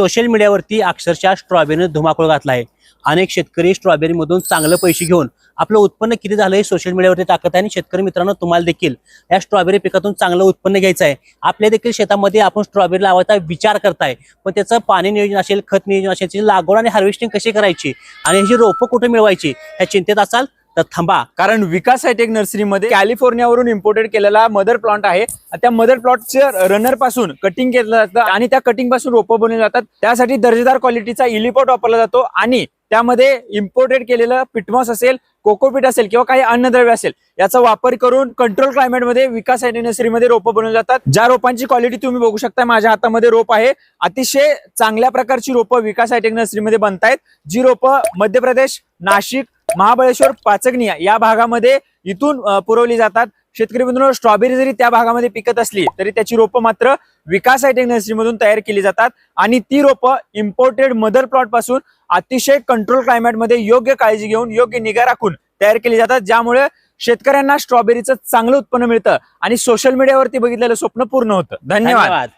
Social मीडियावरती अक्षरशः स्ट्रॉबेरीने धुमाकूळ घातला आहे। अनेक शेतकरी स्ट्रॉबेरीमधून चांगले पैसे घेऊन आपलं उत्पन्न किती झालंय सोशल मीडियावरती टाकत आहे। आणि शेतकरी मित्रांनो, तुम्हाला देखील या स्ट्रॉबेरी पिकातून चांगलं उत्पन्न घ्यायचं आहे। आपल्या देखील शेतामध्ये आपण स्ट्रॉबेरी लावायचा विचार करताय, पण त्याचं पाणी नियोजन असेल, खत नियोजन असेल, त्याची लागवड आणि हार्वेस्टिंग कशी करायची आणि ह्याची रोपं कुठे मिळवायची ह्या चिंतेत असाल तर थांबा, कारण विकास हायटेक नर्सरीमध्ये कॅलिफोर्नियावरून इम्पोर्टेड केलेला मदर प्लांट आहे। त्या मदर प्लॉटच्या रनर पासून कटिंग केलं जातं आणि त्या कटिंग पासून रोपं बनवली जातात। त्यासाठी दर्जेदार क्वालिटीचा इलिपॉट वापरला जातो आणि त्यामध्ये इम्पोर्टेड केलेलं पिटमॉस असेल, कोकोपीट असेल किंवा काही अन्नद्रव्य असेल याचा वापर करून कंट्रोल क्लायमेटमध्ये विकास हायटेक नर्सरीमध्ये रोपं बनवली जातात। ज्या रोपांची क्वालिटी तुम्ही बघू शकता, माझ्या हातामध्ये रोप आहे। अतिशय चांगल्या प्रकारची रोपं विकास हायटेक नर्सरीमध्ये बनतायत, जी रोपं मध्य प्रदेश, नाशिक, महाबळेश्वर, पाचगणी या भागामध्ये इथून पुरवली जातात। शेतकरी मित्रांनो, स्ट्रॉबेरी जरी त्या भागामध्ये पिकत असली तरी त्याची रोपं मात्र विकास हायटेक नर्सरीमधून तयार केली जातात आणि ती रोपं इम्पोर्टेड मदर प्लॉट पासून अतिशय कंट्रोल क्लायमेटमध्ये योग्य काळजी घेऊन योग्य निगा राखून तयार केली जातात, ज्यामुळे शेतकऱ्यांना स्ट्रॉबेरीचं चांगलं उत्पन्न मिळतं आणि सोशल मीडियावरती बघितलेलं स्वप्न पूर्ण होतं। धन्यवाद।